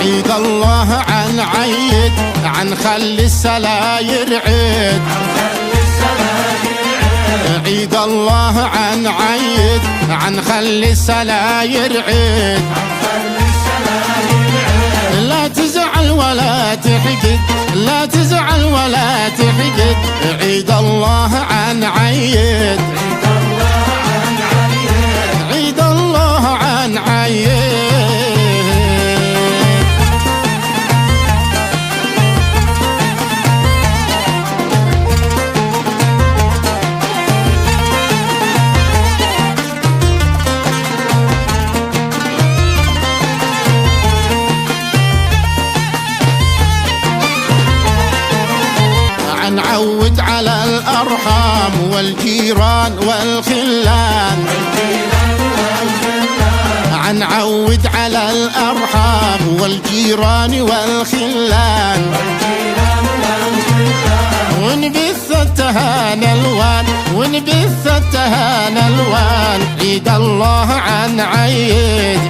عيد الله عن عيد، عن خلي السلاير عيد. عيد الله عن عيد، عن خلي السلاير عيد. لا تزعل ولا تحقد، لا تزعل ولا تحقد، عيد الله عن عيد. عيد الله عن عيد. نعود على الأرحام والجيران والخلان. نعود على الأرحام والجيران والخلان، ونبث التهانى الوان، ونبث التهانى الوان. عيد الله عن عيد.